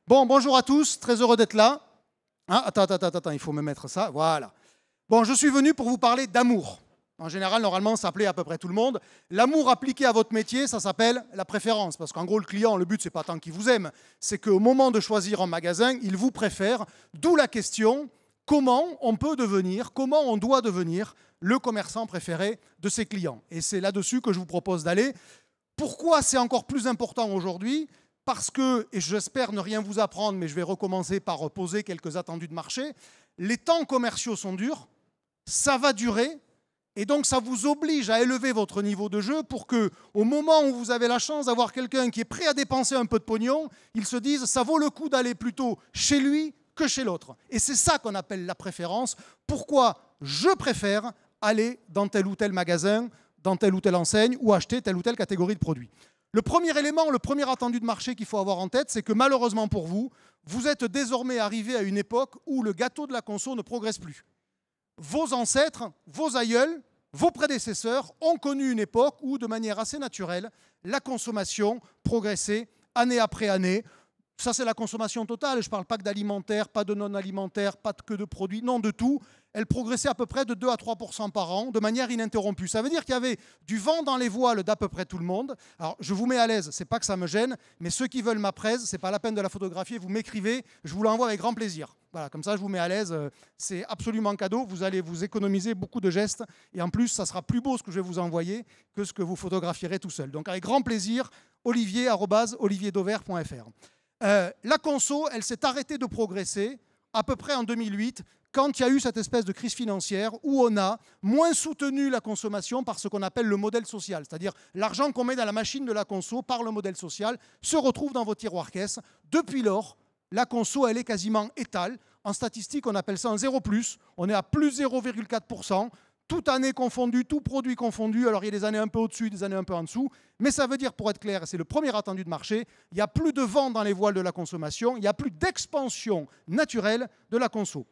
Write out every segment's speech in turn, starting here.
Bon, bonjour à tous, très heureux d'être là. Hein, attends, il faut me mettre ça, voilà. Bon, je suis venu pour vous parler d'amour. En général, normalement, ça plaît à peu près tout le monde. L'amour appliqué à votre métier, ça s'appelle la préférence. Parce qu'en gros, le client, le but, c'est pas tant qu'il vous aime, c'est qu'au moment de choisir un magasin, il vous préfère. D'où la question, comment on peut devenir, comment on doit devenir le commerçant préféré de ses clients. Et c'est là-dessus que je vous propose d'aller. Pourquoi c'est encore plus important aujourd'hui ? Parce que, et j'espère ne rien vous apprendre, mais je vais recommencer par poser quelques attendus de marché, les temps commerciaux sont durs, ça va durer, et donc ça vous oblige à élever votre niveau de jeu pour que, au moment où vous avez la chance d'avoir quelqu'un qui est prêt à dépenser un peu de pognon, il se dise ça vaut le coup d'aller plutôt chez lui que chez l'autre. Et c'est ça qu'on appelle la préférence. Pourquoi je préfère aller dans tel ou tel magasin, dans telle ou telle enseigne, ou acheter telle ou telle catégorie de produits. Le premier élément, le premier attendu de marché qu'il faut avoir en tête, c'est que malheureusement pour vous, vous êtes désormais arrivé à une époque où le gâteau de la conso ne progresse plus. Vos ancêtres, vos aïeuls, vos prédécesseurs ont connu une époque où, de manière assez naturelle, la consommation progressait année après année. Ça, c'est la consommation totale. Je ne parle pas que d'alimentaire, pas de non-alimentaire, pas que de produits, non, de tout. Elle progressait à peu près de 2 à 3% par an, de manière ininterrompue. Ça veut dire qu'il y avait du vent dans les voiles d'à peu près tout le monde. Alors, je vous mets à l'aise, ce n'est pas que ça me gêne, mais ceux qui veulent ma presse, ce n'est pas la peine de la photographier, vous m'écrivez, je vous l'envoie avec grand plaisir. Voilà, comme ça, je vous mets à l'aise. C'est absolument cadeau. Vous allez vous économiser beaucoup de gestes. Et en plus, ça sera plus beau ce que je vais vous envoyer que ce que vous photographierez tout seul. Donc, avec grand plaisir, olivier@olivierdauvert.fr. La conso, elle s'est arrêtée de progresser à peu près en 2008, quand il y a eu cette espèce de crise financière où on a moins soutenu la consommation par ce qu'on appelle le modèle social. C'est-à-dire l'argent qu'on met dans la machine de la conso par le modèle social se retrouve dans vos tiroirs caisses. Depuis lors, la conso, elle est quasiment étale. En statistique, on appelle ça un 0+. On est à plus 0,4%. Toute année confondue, tout produit confondu. Alors, il y a des années un peu au-dessus, des années un peu en dessous. Mais ça veut dire, pour être clair, et c'est le premier attendu de marché, il n'y a plus de vent dans les voiles de la consommation, il n'y a plus d'expansion naturelle de la conso.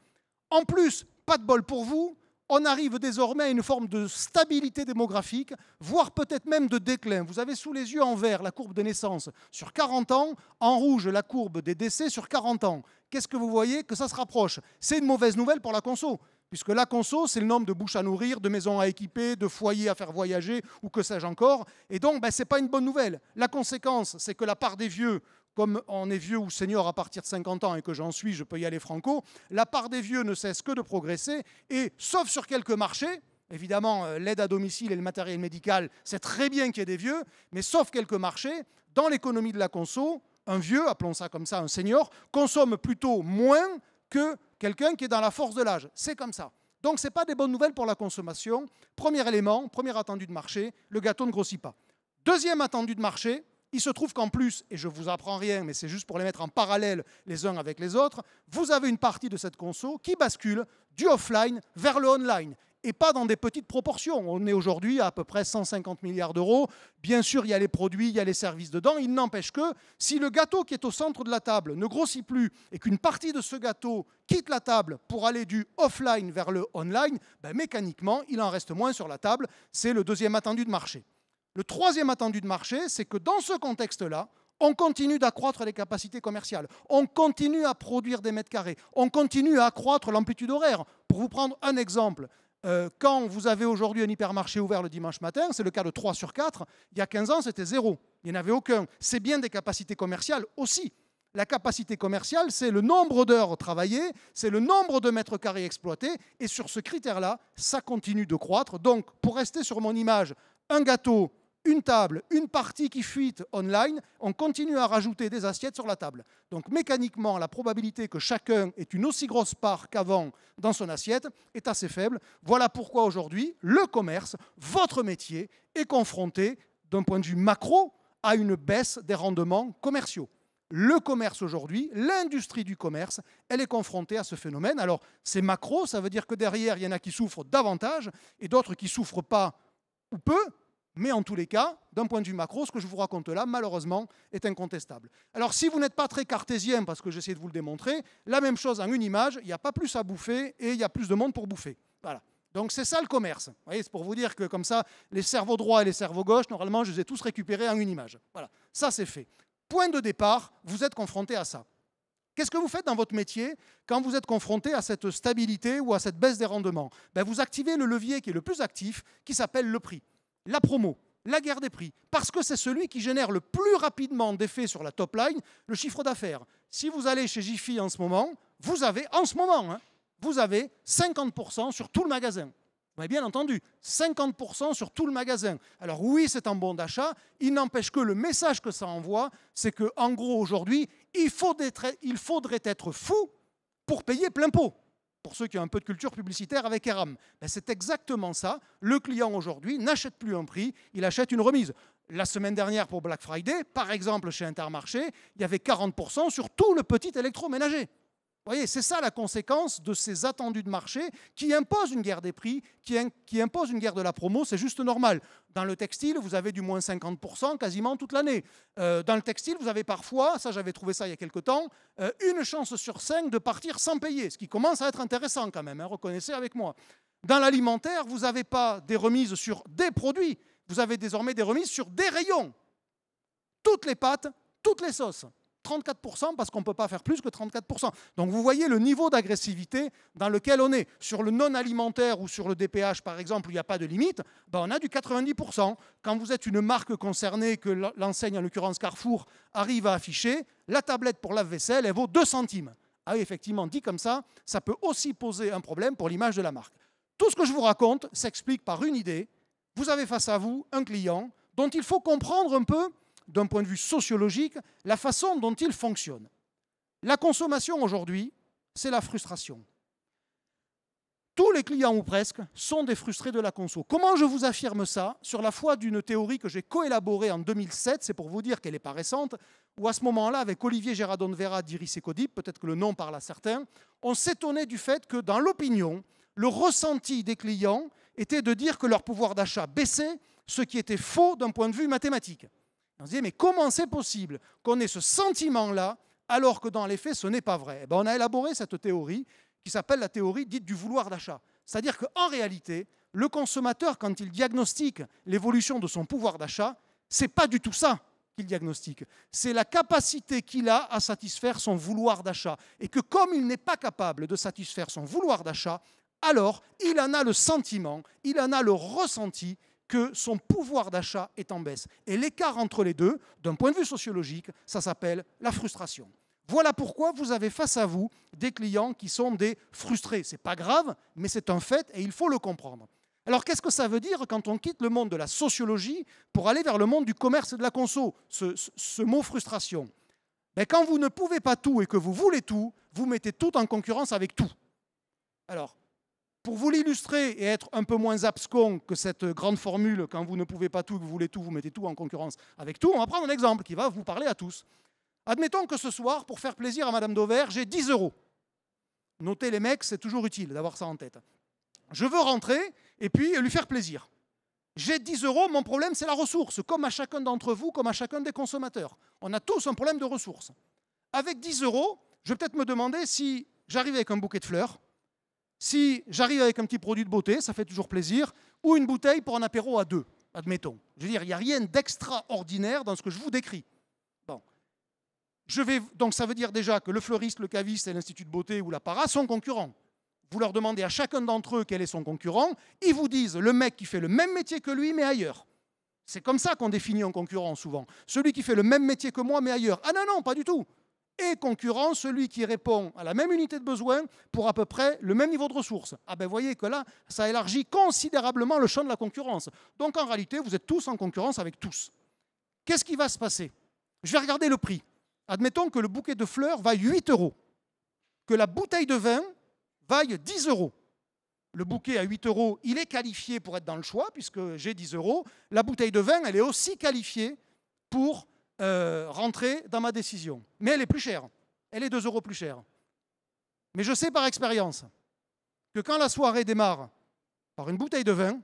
En plus, pas de bol pour vous, on arrive désormais à une forme de stabilité démographique, voire peut-être même de déclin. Vous avez sous les yeux en vert la courbe des naissances sur 40 ans, en rouge la courbe des décès sur 40 ans. Qu'est-ce que vous voyez? Que ça se rapproche. C'est une mauvaise nouvelle pour la conso. Puisque la conso, c'est le nombre de bouches à nourrir, de maisons à équiper, de foyers à faire voyager, ou que sais-je encore. Et donc, ce n'est pas une bonne nouvelle. La conséquence, c'est que la part des vieux, comme on est vieux ou senior à partir de 50 ans et que j'en suis, je peux y aller franco, la part des vieux ne cesse que de progresser. Et sauf sur quelques marchés, évidemment, l'aide à domicile et le matériel médical, c'est très bien qu'il y ait des vieux, mais sauf quelques marchés, dans l'économie de la conso, un vieux, appelons ça comme ça, un senior, consomme plutôt moins que quelqu'un qui est dans la force de l'âge. C'est comme ça. Donc, ce n'est pas des bonnes nouvelles pour la consommation. Premier élément, premier attendu de marché, le gâteau ne grossit pas. Deuxième attendu de marché, il se trouve qu'en plus, et je ne vous apprends rien, mais c'est juste pour les mettre en parallèle les uns avec les autres, vous avez une partie de cette conso qui bascule du offline vers le online. Et pas dans des petites proportions. On est aujourd'hui à peu près 150 milliards d'euros. Bien sûr, il y a les produits, il y a les services dedans. Il n'empêche que si le gâteau qui est au centre de la table ne grossit plus et qu'une partie de ce gâteau quitte la table pour aller du offline vers le online, mécaniquement, il en reste moins sur la table. C'est le deuxième attendu de marché. Le troisième attendu de marché, c'est que dans ce contexte-là, on continue d'accroître les capacités commerciales. On continue à produire des mètres carrés. On continue à accroître l'amplitude horaire. Pour vous prendre un exemple, quand vous avez aujourd'hui un hypermarché ouvert le dimanche matin, c'est le cas de 3 sur 4, il y a 15 ans, c'était 0. Il n'y en avait aucun. C'est bien des capacités commerciales aussi. La capacité commerciale, c'est le nombre d'heures travaillées, c'est le nombre de mètres carrés exploités, et sur ce critère-là, ça continue de croître. Donc, pour rester sur mon image, un gâteau, une table, une partie qui fuite online, on continue à rajouter des assiettes sur la table. Donc mécaniquement, la probabilité que chacun ait une aussi grosse part qu'avant dans son assiette est assez faible. Voilà pourquoi aujourd'hui, le commerce, votre métier, est confronté, d'un point de vue macro, à une baisse des rendements commerciaux. Le commerce aujourd'hui, l'industrie du commerce, elle est confrontée à ce phénomène. Alors c'est macro, ça veut dire que derrière, il y en a qui souffrent davantage et d'autres qui ne souffrent pas ou peu. Mais en tous les cas, d'un point de vue macro, ce que je vous raconte là, malheureusement, est incontestable. Alors si vous n'êtes pas très cartésien, parce que j'essaie de vous le démontrer, la même chose en une image, il n'y a pas plus à bouffer et il y a plus de monde pour bouffer. Voilà. Donc c'est ça le commerce. Vous voyez, c'est pour vous dire que comme ça, les cerveaux droits et les cerveaux gauches, normalement, je les ai tous récupérés en une image. Voilà, ça c'est fait. Point de départ, vous êtes confronté à ça. Qu'est-ce que vous faites dans votre métier quand vous êtes confronté à cette stabilité ou à cette baisse des rendements? Vous activez le levier qui est le plus actif, qui s'appelle le prix, la promo, la guerre des prix, parce que c'est celui qui génère le plus rapidement d'effet sur la top line, le chiffre d'affaires. Si vous allez chez Jiffy en ce moment, vous avez 50% sur tout le magasin. Vous avez bien entendu, 50% sur tout le magasin. Alors oui, c'est un bon d'achat. Il n'empêche que le message que ça envoie, c'est qu'en gros, aujourd'hui, il faudrait être fou pour payer plein pot. Pour ceux qui ont un peu de culture publicitaire avec Eram. C'est exactement ça. Le client aujourd'hui n'achète plus un prix, il achète une remise. La semaine dernière, pour Black Friday, par exemple, chez Intermarché, il y avait 40% sur tout le petit électroménager. Vous voyez, c'est ça la conséquence de ces attendus de marché qui imposent une guerre des prix, qui imposent une guerre de la promo, c'est juste normal. Dans le textile, vous avez du moins 50% quasiment toute l'année. Dans le textile, vous avez parfois, ça j'avais trouvé ça il y a quelque temps, une chance sur 5 de partir sans payer, ce qui commence à être intéressant quand même, reconnaissez avec moi. Dans l'alimentaire, vous n'avez pas des remises sur des produits, vous avez désormais des remises sur des rayons. Toutes les pâtes, toutes les sauces. 34% parce qu'on ne peut pas faire plus que 34%. Donc vous voyez le niveau d'agressivité dans lequel on est. Sur le non-alimentaire ou sur le DPH, par exemple, où il n'y a pas de limite, on a du 90%. Quand vous êtes une marque concernée, que l'enseigne, en l'occurrence Carrefour, arrive à afficher, la tablette pour lave-vaisselle, elle vaut 2 centimes. Ah oui, effectivement, dit comme ça, ça peut aussi poser un problème pour l'image de la marque. Tout ce que je vous raconte s'explique par une idée. Vous avez face à vous un client dont il faut comprendre un peu, d'un point de vue sociologique, la façon dont il fonctionne. La consommation aujourd'hui, c'est la frustration. Tous les clients, ou presque, sont des frustrés de la conso. Comment je vous affirme ça? Sur la foi d'une théorie que j'ai coélaborée en 2007, c'est pour vous dire qu'elle n'est pas récente, où à ce moment-là, avec Olivier Gérardon-Vera d'Iris Ecodip, peut-être que le nom parle à certains, on s'étonnait du fait que dans l'opinion, le ressenti des clients était de dire que leur pouvoir d'achat baissait, ce qui était faux d'un point de vue mathématique. On se disait, mais comment c'est possible qu'on ait ce sentiment-là alors que dans les faits, ce n'est pas vrai? On a élaboré cette théorie qui s'appelle la théorie dite du vouloir d'achat. C'est-à-dire qu'en réalité, le consommateur, quand il diagnostique l'évolution de son pouvoir d'achat, ce n'est pas du tout ça qu'il diagnostique. C'est la capacité qu'il a à satisfaire son vouloir d'achat. Et que comme il n'est pas capable de satisfaire son vouloir d'achat, alors il en a le sentiment, il en a le ressenti que son pouvoir d'achat est en baisse. Et l'écart entre les deux, d'un point de vue sociologique, ça s'appelle la frustration. Voilà pourquoi vous avez face à vous des clients qui sont des frustrés. Ce n'est pas grave, mais c'est un fait et il faut le comprendre. Alors qu'est-ce que ça veut dire quand on quitte le monde de la sociologie pour aller vers le monde du commerce et de la conso, ce mot frustration? Quand vous ne pouvez pas tout et que vous voulez tout, vous mettez tout en concurrence avec tout. Alors, pour vous l'illustrer et être un peu moins abscon que cette grande formule, quand vous ne pouvez pas tout et que vous voulez tout, vous mettez tout en concurrence avec tout, on va prendre un exemple qui va vous parler à tous. Admettons que ce soir, pour faire plaisir à Madame Dauvert, j'ai 10 €. Notez les mecs, c'est toujours utile d'avoir ça en tête. Je veux rentrer et puis lui faire plaisir. J'ai 10 €, mon problème c'est la ressource, comme à chacun d'entre vous, comme à chacun des consommateurs. On a tous un problème de ressources. Avec 10 €, je vais peut-être me demander si j'arrive avec un bouquet de fleurs, si j'arrive avec un petit produit de beauté, ça fait toujours plaisir, ou une bouteille pour un apéro à 2, admettons. Je veux dire, il n'y a rien d'extraordinaire dans ce que je vous décris. Bon. Donc ça veut dire déjà que le fleuriste, le caviste et l'Institut de beauté ou la para sont concurrents. Vous leur demandez à chacun d'entre eux quel est son concurrent, ils vous disent le mec qui fait le même métier que lui mais ailleurs. C'est comme ça qu'on définit un concurrent souvent. Celui qui fait le même métier que moi mais ailleurs. Ah non, pas du tout. Et concurrent, celui qui répond à la même unité de besoin pour à peu près le même niveau de ressources. Ah ben voyez que là, ça élargit considérablement le champ de la concurrence. Donc en réalité, vous êtes tous en concurrence avec tous. Qu'est-ce qui va se passer? Je vais regarder le prix. Admettons que le bouquet de fleurs vaille 8 €, que la bouteille de vin vaille 10 €. Le bouquet à 8 €, il est qualifié pour être dans le choix, puisque j'ai 10 €. La bouteille de vin, elle est aussi qualifiée pour rentrer dans ma décision. Mais elle est plus chère. Elle est 2 € plus chère. Mais je sais par expérience que quand la soirée démarre par une bouteille de vin,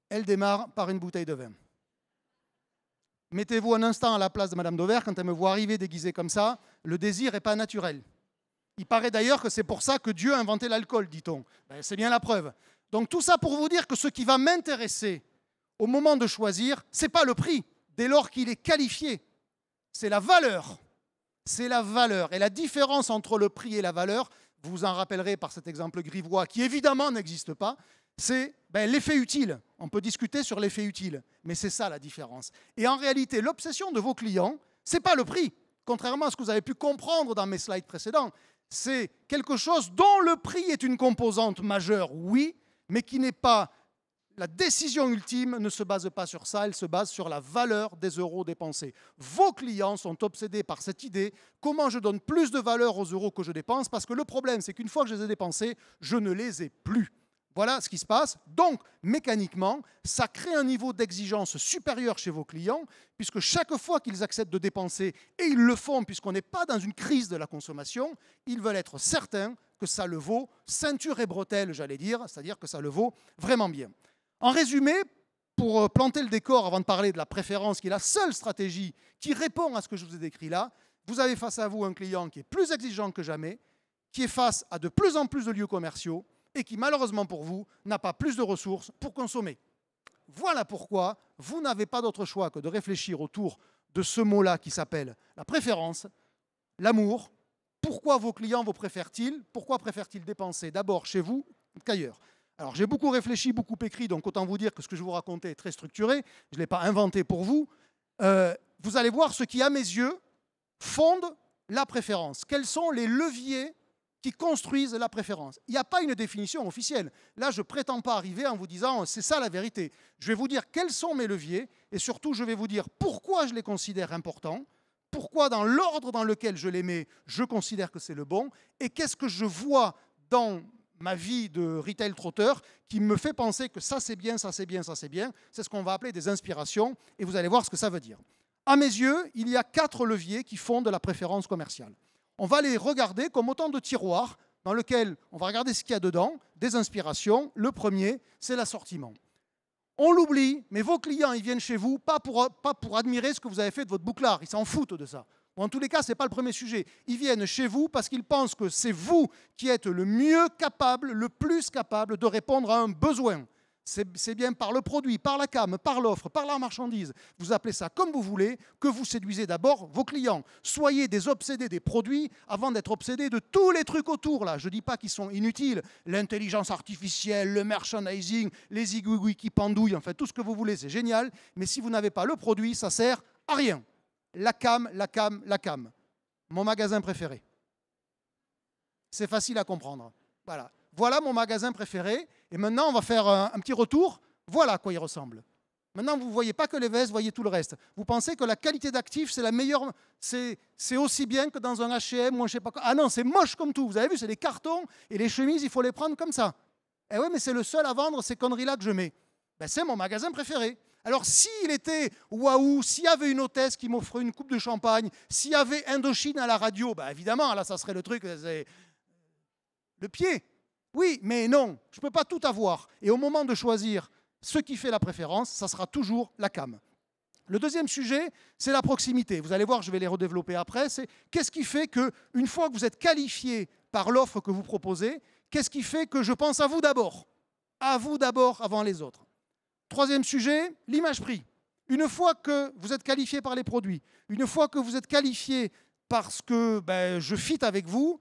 elle démarre par une bouteille de vin. Mettez-vous un instant à la place de Madame Dauvert, quand elle me voit arriver déguisée comme ça, le désir n'est pas naturel. Il paraît d'ailleurs que c'est pour ça que Dieu a inventé l'alcool, dit-on. C'est bien la preuve. Donc tout ça pour vous dire que ce qui va m'intéresser au moment de choisir, ce n'est pas le prix, dès lors qu'il est qualifié. C'est la valeur. c'est la valeur. Et la différence entre le prix et la valeur, vous vous en rappellerez par cet exemple grivois, qui évidemment n'existe pas, c'est l'effet utile. On peut discuter sur l'effet utile, mais c'est ça la différence. Et en réalité, l'obsession de vos clients, ce n'est pas le prix. Contrairement à ce que vous avez pu comprendre dans mes slides précédents, c'est quelque chose dont le prix est une composante majeure, oui, mais qui n'est pas... La décision ultime ne se base pas sur ça, elle se base sur la valeur des euros dépensés. Vos clients sont obsédés par cette idée, comment je donne plus de valeur aux euros que je dépense, parce que le problème, c'est qu'une fois que je les ai dépensés, je ne les ai plus. Voilà ce qui se passe. Donc, mécaniquement, ça crée un niveau d'exigence supérieur chez vos clients, puisque chaque fois qu'ils acceptent de dépenser, et ils le font puisqu'on n'est pas dans une crise de la consommation, ils veulent être certains que ça le vaut, ceinture et bretelles, j'allais dire, c'est-à-dire que ça le vaut vraiment bien. En résumé, pour planter le décor avant de parler de la préférence, qui est la seule stratégie qui répond à ce que je vous ai décrit là, vous avez face à vous un client qui est plus exigeant que jamais, qui est face à de plus en plus de lieux commerciaux et qui, malheureusement pour vous, n'a pas plus de ressources pour consommer. Voilà pourquoi vous n'avez pas d'autre choix que de réfléchir autour de ce mot-là qui s'appelle la préférence, l'amour. Pourquoi vos clients vous préfèrent-ils? Pourquoi préfèrent-ils dépenser d'abord chez vous qu'ailleurs? Alors, j'ai beaucoup réfléchi, beaucoup écrit, donc autant vous dire que ce que je vous racontais est très structuré. Je ne l'ai pas inventé pour vous. Vous allez voir ce qui, à mes yeux, fonde la préférence. Quels sont les leviers qui construisent la préférence? Il n'y a pas une définition officielle. Là, je ne prétends pas arriver en vous disant « c'est ça la vérité ». Je vais vous dire quels sont mes leviers et surtout, je vais vous dire pourquoi je les considère importants, pourquoi dans l'ordre dans lequel je les mets, je considère que c'est le bon et qu'est-ce que je vois dans ma vie de retail trotteur qui me fait penser que ça c'est bien, ça c'est bien, ça c'est bien. C'est ce qu'on va appeler des inspirations et vous allez voir ce que ça veut dire. À mes yeux, il y a 4 leviers qui fondent la préférence commerciale. On va les regarder comme autant de tiroirs dans lesquels on va regarder ce qu'il y a dedans, des inspirations. Le premier, c'est l'assortiment. On l'oublie, mais vos clients, ils viennent chez vous pas pour admirer ce que vous avez fait de votre bouclard. Ils s'en foutent de ça. Ou en tous les cas, ce n'est pas le premier sujet. Ils viennent chez vous parce qu'ils pensent que c'est vous qui êtes le mieux capable, le plus capable de répondre à un besoin. C'est bien par le produit, par la cam, par l'offre, par la marchandise. Vous appelez ça comme vous voulez, que vous séduisez d'abord vos clients. Soyez des obsédés des produits avant d'être obsédés de tous les trucs autour. Là. Je ne dis pas qu'ils sont inutiles. L'intelligence artificielle, le merchandising, les zigouigouis qui pendouillent, enfin tout ce que vous voulez, c'est génial. Mais si vous n'avez pas le produit, ça ne sert à rien. La cam, la cam, la cam. Mon magasin préféré. C'est facile à comprendre. Voilà. Voilà mon magasin préféré. Et maintenant, on va faire un petit retour. Voilà à quoi il ressemble. Maintenant, vous ne voyez pas que les vestes, vous voyez tout le reste. Vous pensez que la qualité d'actif, c'est la meilleure, c'est aussi bien que dans un H&M ou un je sais pas quoi. Ah non, c'est moche comme tout. Vous avez vu, c'est des cartons et les chemises, il faut les prendre comme ça. Eh oui, mais c'est le seul à vendre ces conneries-là que je mets. Ben, c'est mon magasin préféré. Alors, s'il était waouh, s'il y avait une hôtesse qui m'offrait une coupe de champagne, s'il y avait Indochine à la radio, ben évidemment, là, ça serait le truc, c'est le pied. Oui, mais non, je ne peux pas tout avoir. Et au moment de choisir ce qui fait la préférence, ça sera toujours la cam. Le deuxième sujet, c'est la proximité. Vous allez voir, je vais les redévelopper après. C'est qu'est-ce qui fait qu'une fois que vous êtes qualifié par l'offre que vous proposez, qu'est-ce qui fait que je pense à vous d'abord? À vous d'abord avant les autres. Troisième sujet, l'image-prix. Une fois que vous êtes qualifié par les produits, une fois que vous êtes qualifié parce que je fit avec vous,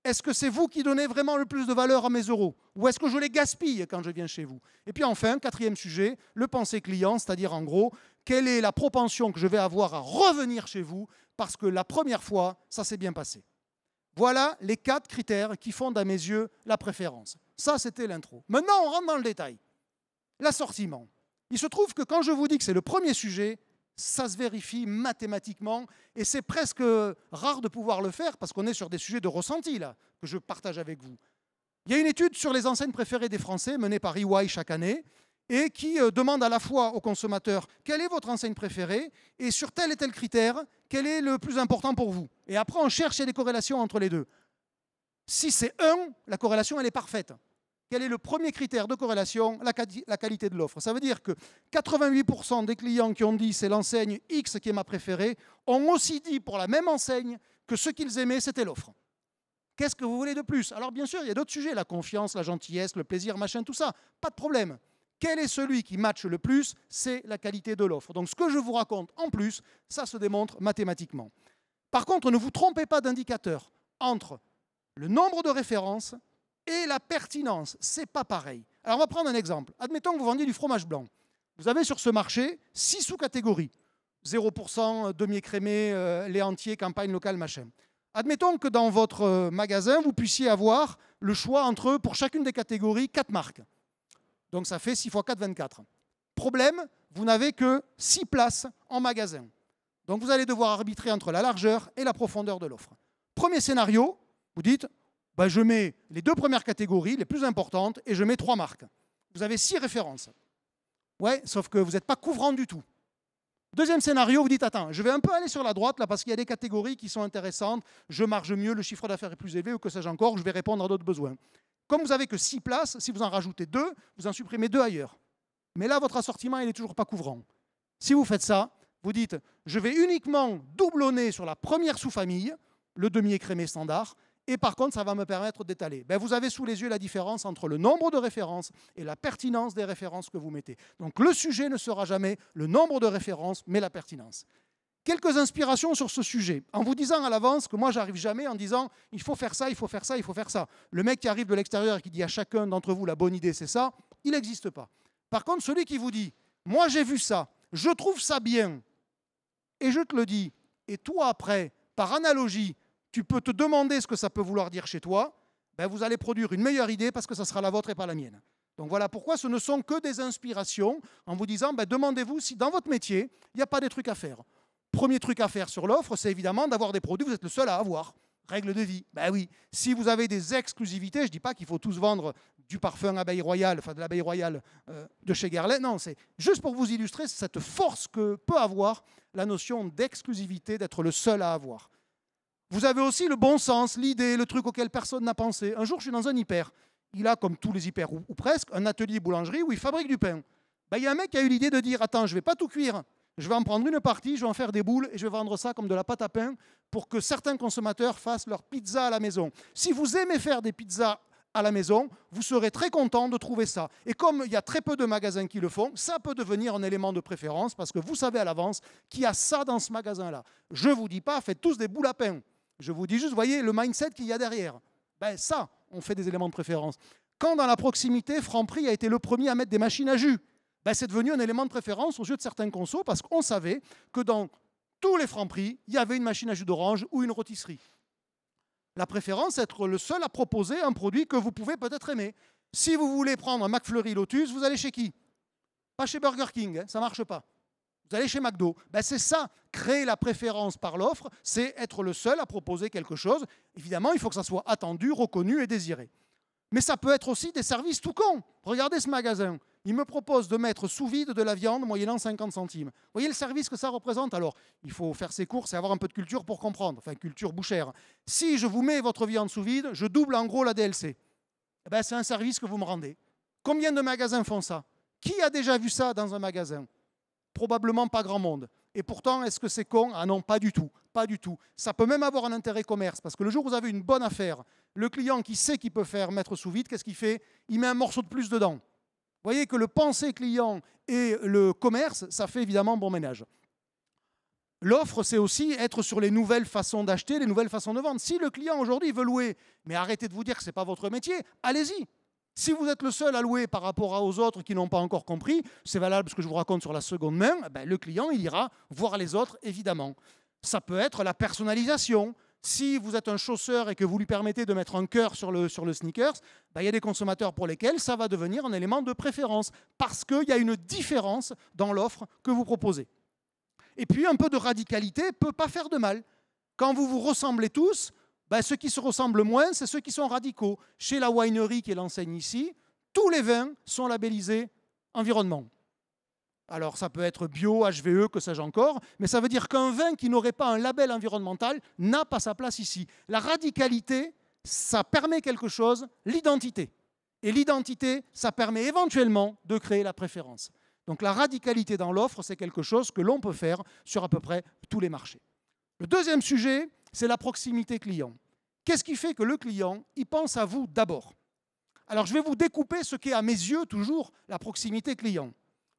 est-ce que c'est vous qui donnez vraiment le plus de valeur à mes euros? Ou est-ce que je les gaspille quand je viens chez vous? Et puis enfin, quatrième sujet, le pensée client, c'est-à-dire en gros, quelle est la propension que je vais avoir à revenir chez vous parce que la première fois, ça s'est bien passé. Voilà les 4 critères qui fondent à mes yeux la préférence. Ça, c'était l'intro. Maintenant, on rentre dans le détail. L'assortiment. Il se trouve que quand je vous dis que c'est le premier sujet, ça se vérifie mathématiquement et c'est presque rare de pouvoir le faire parce qu'on est sur des sujets de ressenti là, que je partage avec vous. Il y a une étude sur les enseignes préférées des Français menée par EY chaque année et qui demande à la fois aux consommateurs quelle est votre enseigne préférée et sur tel et tel critère, quel est le plus important pour vous. Et après, on cherche des corrélations entre les deux. Si c'est 1, la corrélation elle est parfaite. Quel est le premier critère de corrélation? La qualité de l'offre. Ça veut dire que 88% des clients qui ont dit c'est l'enseigne X qui est ma préférée ont aussi dit pour la même enseigne que ce qu'ils aimaient, c'était l'offre. Qu'est-ce que vous voulez de plus? Alors bien sûr, il y a d'autres sujets, la confiance, la gentillesse, le plaisir, machin, tout ça. Pas de problème. Quel est celui qui matche le plus? C'est la qualité de l'offre. Donc ce que je vous raconte en plus, ça se démontre mathématiquement. Par contre, ne vous trompez pas d'indicateur entre le nombre de références et la pertinence. Ce n'est pas pareil. Alors, on va prendre un exemple. Admettons que vous vendiez du fromage blanc. Vous avez sur ce marché 6 sous-catégories. 0%, demi-écrémé, lait entier, campagne locale, machin. Admettons que dans votre magasin, vous puissiez avoir le choix entre, pour chacune des catégories, 4 marques. Donc ça fait 6 x 4, 24. Problème, vous n'avez que 6 places en magasin. Donc vous allez devoir arbitrer entre la largeur et la profondeur de l'offre. Premier scénario, vous dites, ben je mets les 2 premières catégories, les plus importantes, et je mets 3 marques. Vous avez 6 références. Ouais, sauf que vous n'êtes pas couvrant du tout. Deuxième scénario, vous dites, attends, je vais un peu aller sur la droite là parce qu'il y a des catégories qui sont intéressantes, je marge mieux, le chiffre d'affaires est plus élevé ou que sais-je encore, je vais répondre à d'autres besoins. Comme vous n'avez que 6 places, si vous en rajoutez 2, vous en supprimez 2 ailleurs. Mais là, votre assortiment, il n'est toujours pas couvrant. Si vous faites ça, vous dites, je vais uniquement doublonner sur la première sous-famille, le demi-écrémé standard, et par contre, ça va me permettre d'étaler. Ben, vous avez sous les yeux la différence entre le nombre de références et la pertinence des références que vous mettez. Donc le sujet ne sera jamais le nombre de références, mais la pertinence. Quelques inspirations sur ce sujet, en vous disant à l'avance que moi, j'arrive jamais en disant « il faut faire ça, il faut faire ça, il faut faire ça ». Le mec qui arrive de l'extérieur et qui dit à chacun d'entre vous « la bonne idée, c'est ça », il n'existe pas. Par contre, celui qui vous dit « moi, j'ai vu ça, je trouve ça bien, et je te le dis », et toi, après, par analogie, tu peux te demander ce que ça peut vouloir dire chez toi, ben vous allez produire une meilleure idée parce que ça sera la vôtre et pas la mienne. Donc voilà pourquoi ce ne sont que des inspirations en vous disant, ben demandez-vous si dans votre métier, il n'y a pas des trucs à faire. Premier truc à faire sur l'offre, c'est évidemment d'avoir des produits que vous êtes le seul à avoir. Règle de vie. Ben oui, si vous avez des exclusivités, je ne dis pas qu'il faut tous vendre du parfum Abeille Royale, enfin de l'Abeille Royale de chez Guerlain, non, c'est juste pour vous illustrer cette force que peut avoir la notion d'exclusivité, d'être le seul à avoir. Vous avez aussi le bon sens, l'idée, le truc auquel personne n'a pensé. Un jour, je suis dans un hyper. Il a, comme tous les hyper, ou presque, un atelier boulangerie où il fabrique du pain. Ben, il y a un mec qui a eu l'idée de dire, attends, je ne vais pas tout cuire. Je vais en prendre une partie, je vais en faire des boules et je vais vendre ça comme de la pâte à pain pour que certains consommateurs fassent leur pizza à la maison. Si vous aimez faire des pizzas à la maison, vous serez très content de trouver ça. Et comme il y a très peu de magasins qui le font, ça peut devenir un élément de préférence parce que vous savez à l'avance qu'il y a ça dans ce magasin-là. Je ne vous dis pas, faites tous des boules à pain. Je vous dis juste, voyez le mindset qu'il y a derrière. Ben ça, on fait des éléments de préférence. Quand dans la proximité, Franprix a été le premier à mettre des machines à jus, ben c'est devenu un élément de préférence aux yeux de certains consos parce qu'on savait que dans tous les Franprix, il y avait une machine à jus d'orange ou une rôtisserie. La préférence, c'est être le seul à proposer un produit que vous pouvez peut-être aimer. Si vous voulez prendre un McFlurry Lotus, vous allez chez qui? Pas chez Burger King, hein, ça ne marche pas. Vous allez chez McDo. Ben c'est ça, créer la préférence par l'offre, c'est être le seul à proposer quelque chose. Évidemment, il faut que ça soit attendu, reconnu et désiré. Mais ça peut être aussi des services tout cons. Regardez ce magasin. Il me propose de mettre sous vide de la viande moyennant 50 centimes. Vous voyez le service que ça représente? Alors, il faut faire ses courses et avoir un peu de culture pour comprendre. Enfin, culture bouchère. Si je vous mets votre viande sous vide, je double en gros la DLC. Eh ben, c'est un service que vous me rendez. Combien de magasins font ça? Qui a déjà vu ça dans un magasin? Probablement pas grand monde. Et pourtant, est-ce que c'est con? Ah non, pas du tout. Pas du tout. Ça peut même avoir un intérêt commerce, parce que le jour où vous avez une bonne affaire, le client qui sait qu'il peut faire mettre sous vide, qu'est-ce qu'il fait? Il met un morceau de plus dedans. Vous voyez que le penser client et le commerce, ça fait évidemment bon ménage. L'offre, c'est aussi être sur les nouvelles façons d'acheter, les nouvelles façons de vendre. Si le client aujourd'hui veut louer, mais arrêtez de vous dire que ce n'est pas votre métier, allez-y. Si vous êtes le seul à louer par rapport aux autres qui n'ont pas encore compris, c'est valable ce que je vous raconte sur la seconde main, ben le client il ira voir les autres, évidemment. Ça peut être la personnalisation. Si vous êtes un chausseur et que vous lui permettez de mettre un cœur sur le sneakers, ben, il y a des consommateurs pour lesquels ça va devenir un élément de préférence parce qu'il y a une différence dans l'offre que vous proposez. Et puis un peu de radicalité ne peut pas faire de mal. Quand vous vous ressemblez tous, ben, ceux qui se ressemblent moins, c'est ceux qui sont radicaux. Chez la winery, qui est l'enseigne ici, tous les vins sont labellisés environnement. Alors, ça peut être bio, HVE, que sais-je encore, mais ça veut dire qu'un vin qui n'aurait pas un label environnemental n'a pas sa place ici. La radicalité, ça permet quelque chose, l'identité. Et l'identité, ça permet éventuellement de créer la préférence. Donc, la radicalité dans l'offre, c'est quelque chose que l'on peut faire sur à peu près tous les marchés. Le deuxième sujet, c'est la proximité client. Qu'est-ce qui fait que le client, il pense à vous d'abord? Alors, je vais vous découper ce qu'est à mes yeux toujours la proximité client.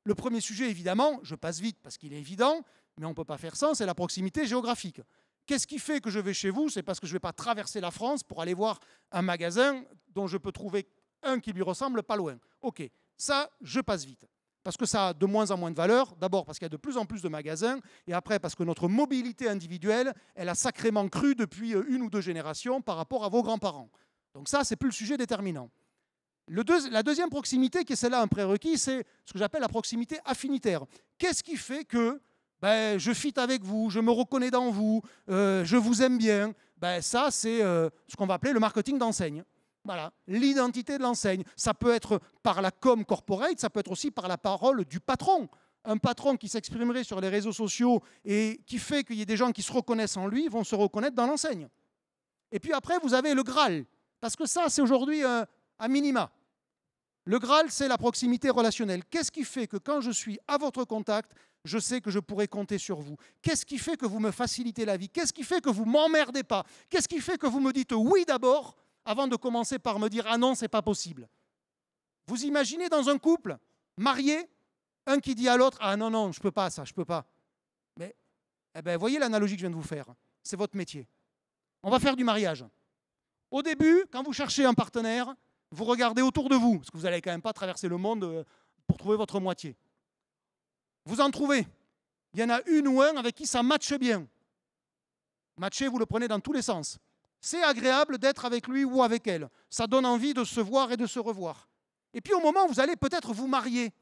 Le premier sujet, évidemment, je passe vite parce qu'il est évident, mais on ne peut pas faire sans, c'est la proximité géographique. Qu'est-ce qui fait que je vais chez vous? C'est parce que je ne vais pas traverser la France pour aller voir un magasin dont je peux trouver un qui lui ressemble pas loin. Ok, ça, je passe vite. Parce que ça a de moins en moins de valeur. D'abord parce qu'il y a de plus en plus de magasins. Et après parce que notre mobilité individuelle, elle a sacrément cru depuis 1 ou 2 générations par rapport à vos grands-parents. Donc ça, c'est plus le sujet déterminant. La deuxième proximité, qui est celle-là un prérequis, c'est ce que j'appelle la proximité affinitaire. Qu'est-ce qui fait que je fit avec vous, je me reconnais dans vous, je vous aime bien? Ça, c'est ce qu'on va appeler le marketing d'enseigne. Voilà, l'identité de l'enseigne. Ça peut être par la com corporate, ça peut être aussi par la parole du patron. Un patron qui s'exprimerait sur les réseaux sociaux et qui fait qu'il y ait des gens qui se reconnaissent en lui, vont se reconnaître dans l'enseigne. Et puis après, vous avez le Graal. Parce que ça, c'est aujourd'hui à minima. Le Graal, c'est la proximité relationnelle. Qu'est-ce qui fait que quand je suis à votre contact, je sais que je pourrai compter sur vous? Qu'est-ce qui fait que vous me facilitez la vie? Qu'est-ce qui fait que vous ne m'emmerdez pas? Qu'est-ce qui fait que vous me dites oui d'abord avant de commencer par me dire « Ah non, c'est pas possible ». Vous imaginez dans un couple marié, un qui dit à l'autre « Ah non, non, je ne peux pas ça, je ne peux pas ». Mais voyez l'analogie que je viens de vous faire. C'est votre métier. On va faire du mariage. Au début, quand vous cherchez un partenaire, vous regardez autour de vous, parce que vous n'allez quand même pas traverser le monde pour trouver votre moitié. Vous en trouvez. Il y en a une ou un avec qui ça matche bien. Matcher, vous le prenez dans tous les sens. C'est agréable d'être avec lui ou avec elle. Ça donne envie de se voir et de se revoir. Et puis au moment où vous allez peut-être vous marier,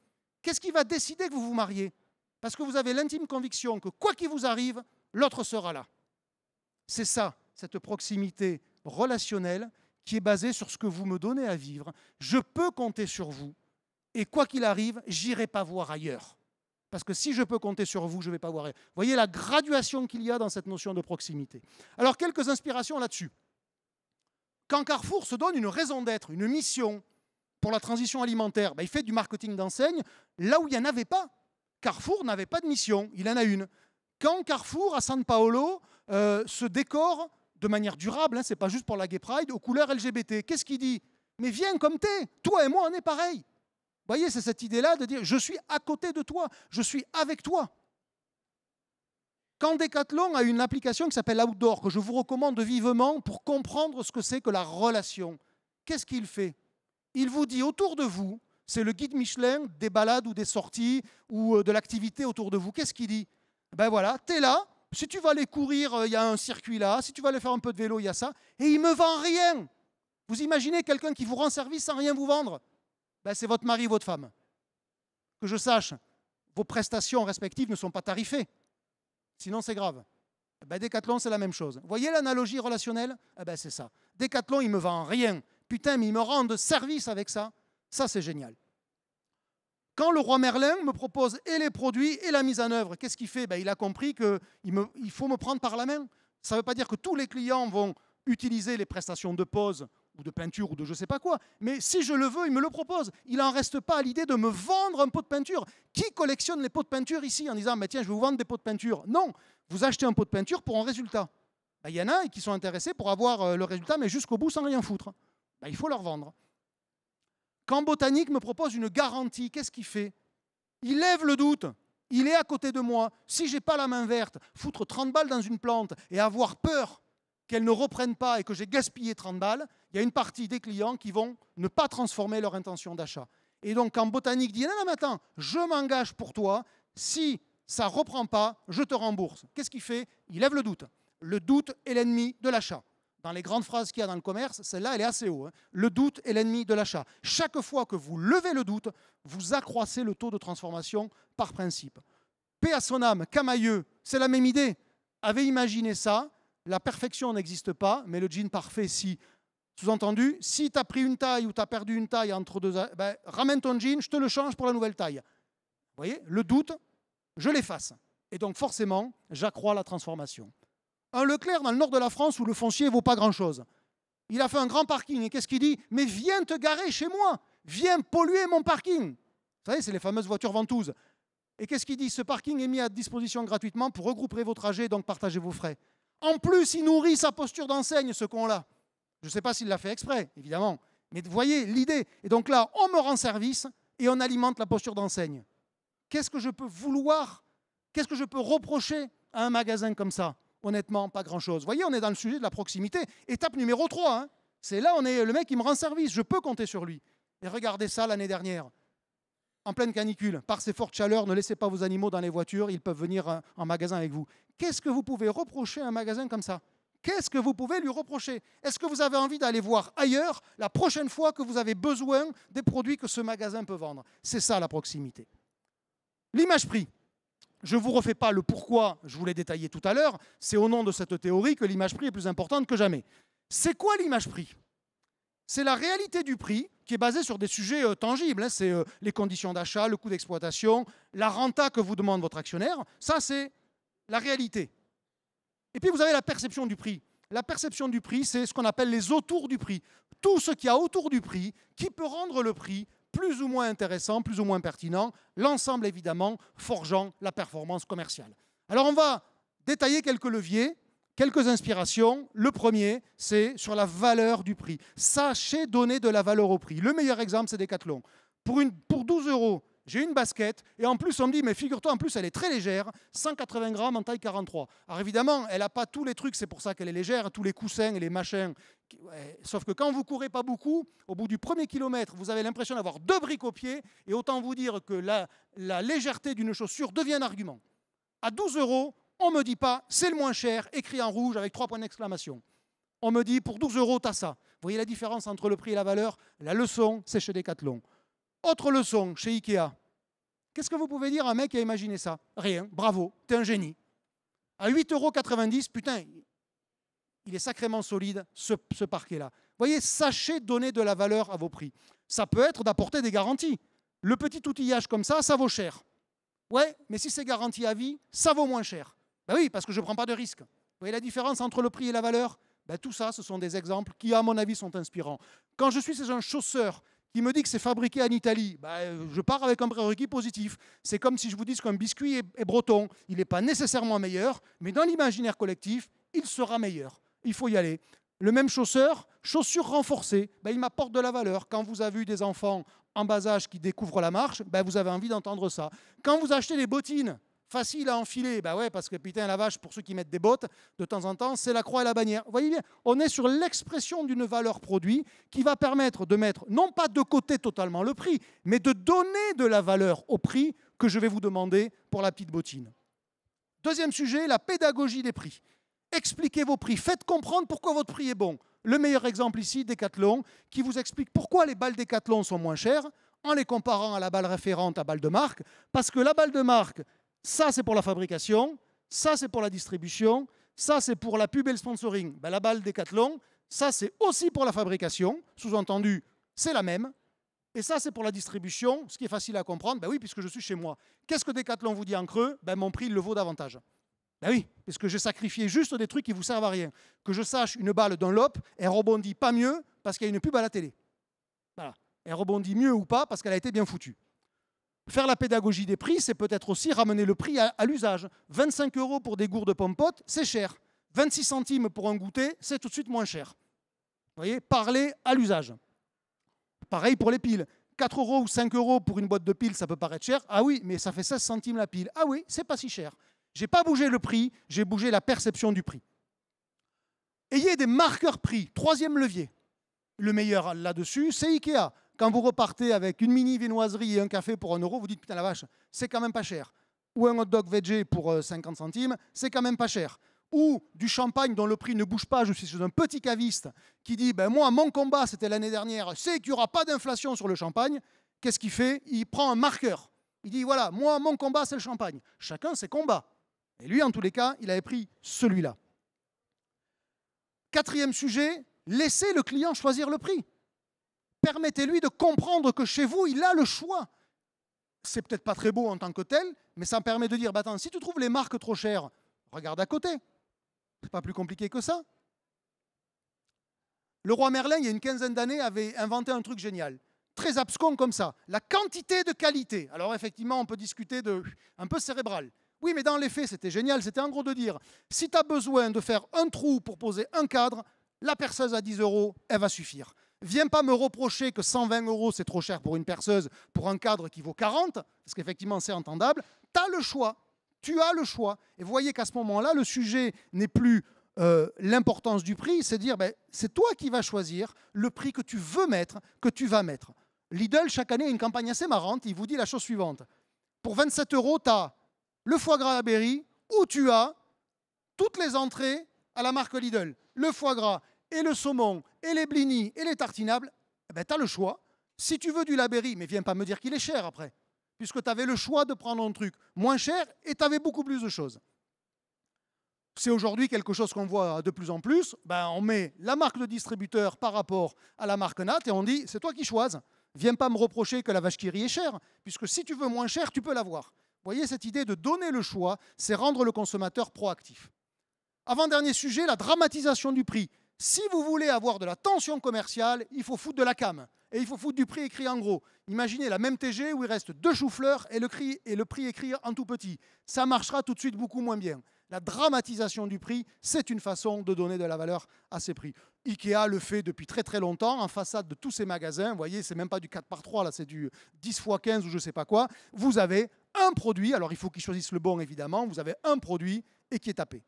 qu'est-ce qui va décider que vous vous mariez? Parce que vous avez l'intime conviction que quoi qu'il vous arrive, l'autre sera là. C'est ça, cette proximité relationnelle qui est basée sur ce que vous me donnez à vivre. Je peux compter sur vous. Et quoi qu'il arrive, j'irai pas voir ailleurs. Parce que si je peux compter sur vous, je ne vais pas voir ailleurs. Vous voyez la graduation qu'il y a dans cette notion de proximité. Alors, quelques inspirations là-dessus. Quand Carrefour se donne une raison d'être, une mission pour la transition alimentaire, il fait du marketing d'enseigne là où il n'y en avait pas. Carrefour n'avait pas de mission, il en a une. Quand Carrefour, à San Paolo, se décore de manière durable, ce n'est pas juste pour la Gay Pride, aux couleurs LGBT, qu'est-ce qu'il dit? Mais viens comme t'es, toi et moi on est pareil. Vous voyez, c'est cette idée-là de dire « je suis à côté de toi, je suis avec toi ». Quand Decathlon a une application qui s'appelle Outdoor, que je vous recommande vivement pour comprendre ce que c'est que la relation, qu'est-ce qu'il fait? Il vous dit autour de vous, c'est le guide Michelin des balades ou des sorties ou de l'activité autour de vous. Qu'est-ce qu'il dit? Voilà, tu es là, si tu vas aller courir, il y a un circuit là, si tu vas aller faire un peu de vélo, il y a ça, et il ne me vend rien. Vous imaginez quelqu'un qui vous rend service sans rien vous vendre? C'est votre mari, votre femme. Que je sache, vos prestations respectives ne sont pas tarifées. Sinon, c'est grave. Decathlon, c'est la même chose. Vous voyez l'analogie relationnelle? C'est ça. Decathlon, il ne me vend rien. Putain, mais il me rend service avec ça. Ça, c'est génial. Quand le roi Merlin me propose et les produits et la mise en œuvre, qu'est-ce qu'il fait? Il a compris qu'il faut me prendre par la main. Ça ne veut pas dire que tous les clients vont utiliser les prestations de pose ou de peinture ou de je ne sais pas quoi. Mais si je le veux, il me le propose. Il n'en reste pas à l'idée de me vendre un pot de peinture. Qui collectionne les pots de peinture ici en disant tiens, je vais vous vendre des pots de peinture? Non, vous achetez un pot de peinture pour un résultat. Il y en a qui sont intéressés pour avoir le résultat, mais jusqu'au bout sans rien foutre. Il faut leur vendre. Quand Botanique me propose une garantie, qu'est-ce qu'il fait? Il lève le doute. Il est à côté de moi. Si je n'ai pas la main verte, foutre 30 balles dans une plante et avoir peur qu'elle ne reprenne pas et que j'ai gaspillé 30 balles, il y a une partie des clients qui vont ne pas transformer leur intention d'achat. Et donc, quand Botanique dit « Non, non, mais attends, je m'engage pour toi, si ça ne reprend pas, je te rembourse », qu'est-ce qu'il fait? Il lève le doute. Le doute est l'ennemi de l'achat. Dans les grandes phrases qu'il y a dans le commerce, celle-là, elle est assez haut. Le doute est l'ennemi de l'achat. Chaque fois que vous levez le doute, vous accroissez le taux de transformation par principe. Paix à son âme, Camailleux, c'est la même idée. Avait imaginé ça. La perfection n'existe pas, mais le jean parfait, si. Sous-entendu, si tu as pris une taille ou tu as perdu une taille entre deux... ramène ton jean, je te le change pour la nouvelle taille. Vous voyez, le doute, je l'efface. Et donc forcément, j'accrois la transformation. Un Leclerc dans le nord de la France où le foncier ne vaut pas grand-chose. Il a fait un grand parking et qu'est-ce qu'il dit? Mais viens te garer chez moi, viens polluer mon parking. Vous savez, c'est les fameuses voitures ventouses. Et qu'est-ce qu'il dit? Ce parking est mis à disposition gratuitement pour regrouper vos trajets et donc partager vos frais. En plus, il nourrit sa posture d'enseigne, ce con-là. Je ne sais pas s'il l'a fait exprès, évidemment. Mais vous voyez l'idée. Et donc là, on me rend service et on alimente la posture d'enseigne. Qu'est-ce que je peux vouloir? Qu'est-ce que je peux reprocher à un magasin comme ça? Honnêtement, pas grand-chose. Vous voyez, on est dans le sujet de la proximité. Étape numéro 3, hein. C'est là, on est le mec qui me rend service, je peux compter sur lui. Et regardez ça l'année dernière, en pleine canicule, par ces fortes chaleurs, ne laissez pas vos animaux dans les voitures, ils peuvent venir en magasin avec vous. Qu'est-ce que vous pouvez reprocher à un magasin comme ça? Qu'est-ce que vous pouvez lui reprocher? Est-ce que vous avez envie d'aller voir ailleurs la prochaine fois que vous avez besoin des produits que ce magasin peut vendre? C'est ça la proximité. L'image prix. Je ne vous refais pas le pourquoi, je vous l'ai détaillé tout à l'heure, c'est au nom de cette théorie que l'image prix est plus importante que jamais. C'est quoi l'image prix? C'est la réalité du prix qui est basée sur des sujets tangibles. Hein. C'est les conditions d'achat, le coût d'exploitation, la renta que vous demande votre actionnaire. Ça, c'est la réalité. Et puis, vous avez la perception du prix. La perception du prix, c'est ce qu'on appelle les autours du prix. Tout ce qu'il y a autour du prix qui peut rendre le prix plus ou moins intéressant, plus ou moins pertinent. L'ensemble, évidemment, forgeant la performance commerciale. Alors, on va détailler quelques leviers. Quelques inspirations. Le premier, c'est sur la valeur du prix. Sachez donner de la valeur au prix. Le meilleur exemple, c'est Decathlon. Pour 12 €, j'ai une basket, et en plus, on me dit, mais figure-toi, en plus, elle est très légère, 180 grammes en taille 43. Alors évidemment, elle n'a pas tous les trucs, c'est pour ça qu'elle est légère, tous les coussins et les machins. Ouais. Sauf que quand vous ne courez pas beaucoup, au bout du premier kilomètre, vous avez l'impression d'avoir 2 briques au pied, et autant vous dire que la légèreté d'une chaussure devient un argument. À 12 €, on ne me dit pas, c'est le moins cher, écrit en rouge avec 3 points d'exclamation. On me dit, pour 12 €, tu as ça. Vous voyez la différence entre le prix et la valeur? La leçon, c'est chez Decathlon. Autre leçon, chez Ikea. Qu'est-ce que vous pouvez dire à un mec qui a imaginé ça? Rien, bravo, t'es un génie. À 8,90 €, putain, il est sacrément solide, ce parquet-là. Vous voyez, sachez donner de la valeur à vos prix. Ça peut être d'apporter des garanties. Le petit outillage comme ça vaut cher. Ouais, mais si c'est garanti à vie, ça vaut moins cher. Ben oui, parce que je ne prends pas de risque. Vous voyez la différence entre le prix et la valeur? Ben tout ça, ce sont des exemples qui, à mon avis, sont inspirants. Quand je suis chez un chausseur qui me dit que c'est fabriqué en Italie, ben, je pars avec un prérequis positif. C'est comme si je vous dise qu'un biscuit est breton. Il n'est pas nécessairement meilleur, mais dans l'imaginaire collectif, il sera meilleur. Il faut y aller. Le même chausseur, chaussures renforcées, ben, il m'apporte de la valeur. Quand vous avez eu des enfants en bas âge qui découvrent la marche, ben, vous avez envie d'entendre ça. Quand vous achetez des bottines faciles à enfiler, ben ouais, parce que putain la vache, pour ceux qui mettent des bottes, de temps en temps, c'est la croix et la bannière. Vous voyez bien, on est sur l'expression d'une valeur produit qui va permettre de mettre, non pas de côté totalement le prix, mais de donner de la valeur au prix que je vais vous demander pour la petite bottine. Deuxième sujet, la pédagogie des prix. Expliquez vos prix, faites comprendre pourquoi votre prix est bon. Le meilleur exemple ici, Decathlon, qui vous explique pourquoi les balles Decathlon sont moins chères en les comparant à la balle référente à balle de marque. Parce que la balle de marque, ça c'est pour la fabrication, ça c'est pour la distribution, ça c'est pour la pub et le sponsoring. Ben, la balle Decathlon, ça c'est aussi pour la fabrication, sous-entendu, c'est la même. Et ça c'est pour la distribution, ce qui est facile à comprendre, ben oui, puisque je suis chez moi. Qu'est-ce que Decathlon vous dit en creux? Ben, mon prix il le vaut davantage. Ben oui, parce que j'ai sacrifié juste des trucs qui ne vous servent à rien. Que je sache, une balle Dunlop, elle rebondit pas mieux parce qu'il y a une pub à la télé. Voilà. Elle rebondit mieux ou pas parce qu'elle a été bien foutue. Faire la pédagogie des prix, c'est peut-être aussi ramener le prix à l'usage. 25 € pour des gourdes de pommes-potes, c'est cher. 26 centimes pour un goûter, c'est tout de suite moins cher. Vous voyez, parler à l'usage. Pareil pour les piles. 4 € ou 5 € pour une boîte de piles, ça peut paraître cher. Ah oui, mais ça fait 16 centimes la pile. Ah oui, c'est pas si cher. Je n'ai pas bougé le prix, j'ai bougé la perception du prix. Ayez des marqueurs prix. Troisième levier. Le meilleur là-dessus, c'est Ikea. Quand vous repartez avec une mini viennoiserie et un café pour 1 €, vous dites, putain la vache, c'est quand même pas cher. Ou un hot dog veggie pour 50 centimes, c'est quand même pas cher. Ou du champagne dont le prix ne bouge pas, je suis chez un petit caviste qui dit, ben moi, mon combat, c'était l'année dernière, c'est qu'il n'y aura pas d'inflation sur le champagne. Qu'est-ce qu'il fait? Il prend un marqueur. Il dit, voilà, moi, mon combat, c'est le champagne. Chacun ses combats. Et lui, en tous les cas, il avait pris celui-là. Quatrième sujet, laissez le client choisir le prix. Permettez-lui de comprendre que chez vous, il a le choix. C'est peut-être pas très beau en tant que tel, mais ça me permet de dire, bah attends, si tu trouves les marques trop chères, regarde à côté. C'est pas plus compliqué que ça. Le roi Merlin, il y a une quinzaine d'années, avait inventé un truc génial. Très abscon comme ça. La quantité de qualité. Alors effectivement, on peut discuter un peu cérébral. Oui, mais dans les faits, c'était génial. C'était en gros de dire, si tu as besoin de faire un trou pour poser un cadre, la perceuse à 10 €, elle va suffire. Viens pas me reprocher que 120 € c'est trop cher pour une perceuse, pour un cadre qui vaut 40, parce qu'effectivement c'est entendable. Tu as le choix. tu as le choix. Et vous voyez qu'à ce moment-là, le sujet n'est plus l'importance du prix, c'est dire, ben, c'est toi qui vas choisir le prix que tu veux mettre, que tu vas mettre. Lidl, chaque année, a une campagne assez marrante. Il vous dit la chose suivante. Pour 27 €, tu as le foie gras à la Berry, où tu as toutes les entrées à la marque Lidl. Le foie gras et le saumon et les blinis et les tartinables, eh ben, tu as le choix. Si tu veux du Laberry, mais viens pas me dire qu'il est cher après, puisque tu avais le choix de prendre un truc moins cher et tu avais beaucoup plus de choses. C'est aujourd'hui quelque chose qu'on voit de plus en plus. Ben, on met la marque de distributeur par rapport à la marque NAT et on dit, c'est toi qui choisis. Viens pas me reprocher que la vache qui rit est chère, puisque si tu veux moins cher, tu peux l'avoir. Vous voyez, cette idée de donner le choix, c'est rendre le consommateur proactif. Avant-dernier sujet, la dramatisation du prix. Si vous voulez avoir de la tension commerciale, il faut foutre de la cam. Et il faut foutre du prix écrit en gros. Imaginez la même TG où il reste 2 choux-fleurs et le prix écrit en tout petit. Ça marchera tout de suite beaucoup moins bien. La dramatisation du prix, c'est une façon de donner de la valeur à ces prix. Ikea le fait depuis très très longtemps en façade de tous ses magasins. Vous voyez, c'est même pas du 4x3, là, c'est du 10x15 ou je ne sais pas quoi. Vous avez un produit, alors il faut qu'ils choisissent le bon évidemment, vous avez un produit et qui est tapé.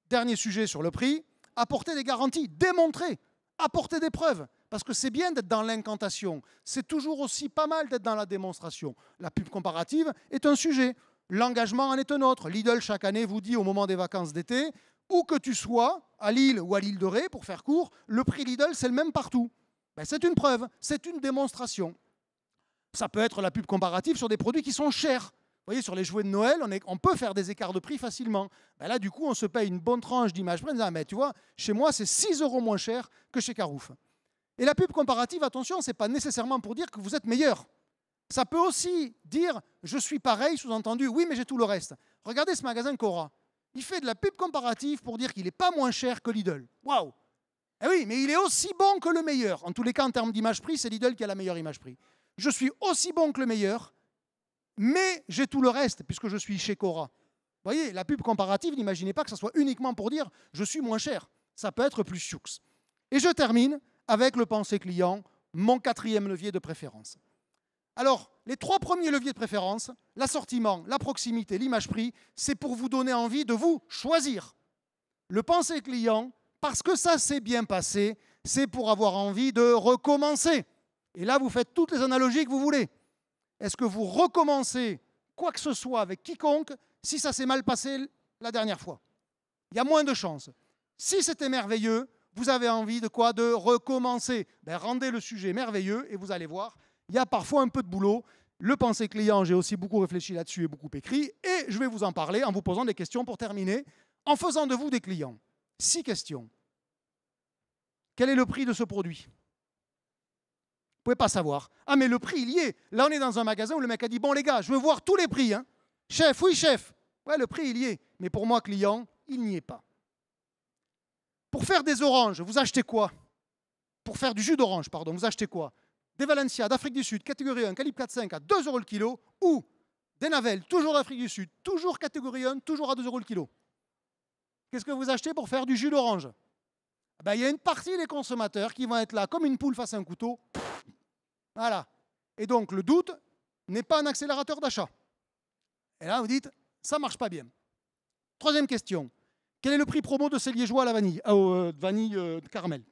Dernier sujet sur le prix, apporter des garanties, démontrer, apporter des preuves. Parce que c'est bien d'être dans l'incantation, c'est toujours aussi pas mal d'être dans la démonstration. La pub comparative est un sujet, l'engagement en est un autre. Lidl, chaque année, vous dit au moment des vacances d'été, où que tu sois, à Lille ou à l'île de Ré, pour faire court, le prix Lidl, c'est le même partout. Ben, c'est une preuve, c'est une démonstration. Ça peut être la pub comparative sur des produits qui sont chers. Vous voyez, sur les jouets de Noël, on peut faire des écarts de prix facilement. Ben là, du coup, on se paye une bonne tranche d'image brand en disant, mais tu vois, chez moi, c'est 6 € moins cher que chez Carouf. Et la pub comparative, attention, ce n'est pas nécessairement pour dire que vous êtes meilleur. Ça peut aussi dire, je suis pareil, sous-entendu, oui, mais j'ai tout le reste. Regardez ce magasin Cora. Il fait de la pub comparative pour dire qu'il n'est pas moins cher que Lidl. Waouh! Eh oui, mais il est aussi bon que le meilleur. En tous les cas, en termes d'image-prix, c'est Lidl qui a la meilleure image-prix. Je suis aussi bon que le meilleur, mais j'ai tout le reste, puisque je suis chez Cora. Vous voyez, la pub comparative, n'imaginez pas que ce soit uniquement pour dire « je suis moins cher ». Ça peut être plus sioux. Et je termine avec le pensée client, mon 4e levier de préférence. Alors, les 3 premiers leviers de préférence, l'assortiment, la proximité, l'image-prix, c'est pour vous donner envie de vous choisir. Le pensée client, parce que ça s'est bien passé, c'est pour avoir envie de recommencer. Et là, vous faites toutes les analogies que vous voulez. Est-ce que vous recommencez quoi que ce soit avec quiconque si ça s'est mal passé la dernière fois? Il y a moins de chances. Si c'était merveilleux, vous avez envie de quoi? De recommencer. Ben, rendez le sujet merveilleux et vous allez voir, il y a parfois un peu de boulot. Le pensée client, j'ai aussi beaucoup réfléchi là-dessus et beaucoup écrit. Et je vais vous en parler en vous posant des questions pour terminer, en faisant de vous des clients. 6 questions. Quel est le prix de ce produit? Vous ne pouvez pas savoir. Ah, mais le prix, il y est. Là, on est dans un magasin où le mec a dit, bon, les gars, je veux voir tous les prix. Hein. Chef, oui, chef. Ouais, le prix, il y est. Mais pour moi, client, il n'y est pas. Pour faire des oranges, vous achetez quoi? Pour faire du jus d'orange, pardon, vous achetez quoi? Des Valencia d'Afrique du Sud, catégorie 1, calibre 4,5 à 2 € le kilo, ou des Navelles, toujours d'Afrique du Sud, toujours catégorie 1, toujours à 2 € le kilo. Qu'est-ce que vous achetez pour faire du jus d'orange? Ben, il y a une partie des consommateurs qui vont être là comme une poule face à un couteau. Voilà. Et donc, le doute n'est pas un accélérateur d'achat. Et là, vous dites, ça ne marche pas bien. 3e question. Quel est le prix promo de ces liégeois à la vanille, de caramel?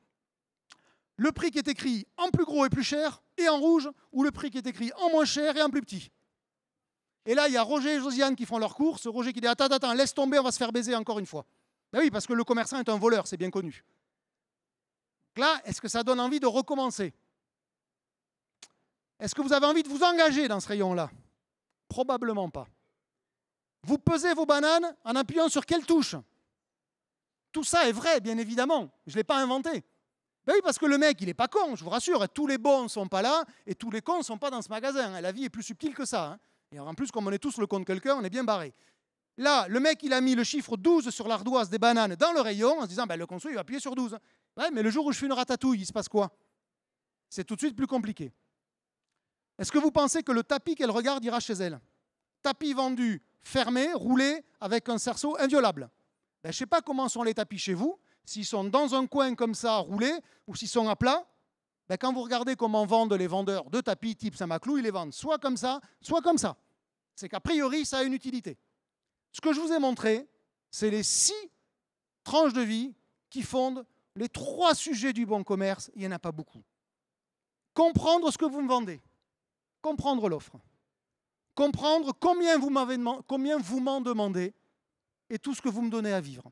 Le prix qui est écrit en plus gros et plus cher et en rouge, ou le prix qui est écrit en moins cher et en plus petit? Et là, il y a Roger et Josiane qui font leur course. Roger qui dit, attends, laisse tomber, on va se faire baiser encore une fois. Ben oui, parce que le commerçant est un voleur, c'est bien connu. Donc là, est-ce que ça donne envie de recommencer? Est-ce que vous avez envie de vous engager dans ce rayon-là? Probablement pas. Vous pesez vos bananes en appuyant sur quelle touche? Tout ça est vrai, bien évidemment. Je ne l'ai pas inventé. Ben oui, parce que le mec, il n'est pas con, je vous rassure. Tous les bons ne sont pas là et tous les cons ne sont pas dans ce magasin. La vie est plus subtile que ça. Hein. Et en plus, comme on est tous le con de quelqu'un, on est bien barré. Là, le mec, il a mis le chiffre 12 sur l'ardoise des bananes dans le rayon en se disant, ben, le conso, il va appuyer sur 12. Ouais, mais le jour où je fais une ratatouille, il se passe quoi? C'est tout de suite plus compliqué. Est-ce que vous pensez que le tapis qu'elle regarde ira chez elle? Tapis vendu, fermé, roulé, avec un cerceau inviolable. Ben, je ne sais pas comment sont les tapis chez vous, s'ils sont dans un coin comme ça, roulés, ou s'ils sont à plat. Ben, quand vous regardez comment vendent les vendeurs de tapis type Saint-Maclou, ils les vendent soit comme ça, soit comme ça. C'est qu'a priori, ça a une utilité. Ce que je vous ai montré, c'est les 6 tranches de vie qui fondent les 3 sujets du bon commerce. Il n'y en a pas beaucoup. Comprendre ce que vous me vendez, comprendre l'offre, comprendre combien vous m'en demandez et tout ce que vous me donnez à vivre.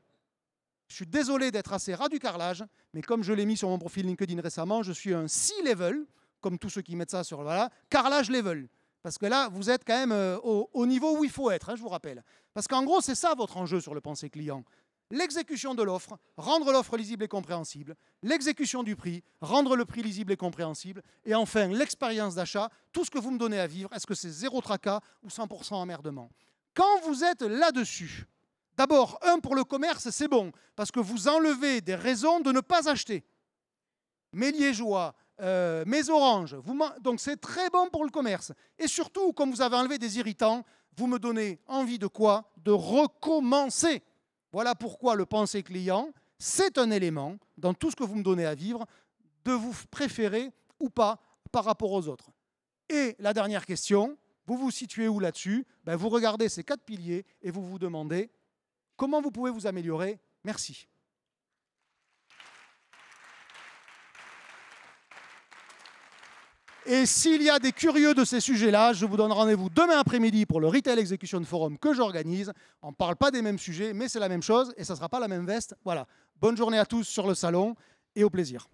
Je suis désolé d'être assez ras du carrelage, mais comme je l'ai mis sur mon profil LinkedIn récemment, je suis un C-level, comme tous ceux qui mettent ça sur voilà, carrelage level. Parce que là, vous êtes quand même au niveau où il faut être, hein, je vous rappelle. Parce qu'en gros, c'est ça votre enjeu sur le pensée client. L'exécution de l'offre, rendre l'offre lisible et compréhensible, l'exécution du prix, rendre le prix lisible et compréhensible, et enfin l'expérience d'achat, tout ce que vous me donnez à vivre, est-ce que c'est 0 tracas ou 100% emmerdement? Quand vous êtes là-dessus, d'abord, pour le commerce, c'est bon, parce que vous enlevez des raisons de ne pas acheter. Mes liégeois, mes oranges, donc c'est très bon pour le commerce. Et surtout, comme vous avez enlevé des irritants, vous me donnez envie de quoi? De recommencer. Voilà pourquoi le pensée client, c'est un élément, dans tout ce que vous me donnez à vivre, de vous préférer ou pas par rapport aux autres. Et la dernière question, vous vous situez où là-dessus? Vous regardez ces 4 piliers et vous vous demandez comment vous pouvez vous améliorer. Merci. Et s'il y a des curieux de ces sujets-là, je vous donne rendez-vous demain après-midi pour le Retail Execution Forum que j'organise. On ne parle pas des mêmes sujets, mais c'est la même chose et ça ne sera pas la même veste. Voilà. Bonne journée à tous sur le salon et au plaisir.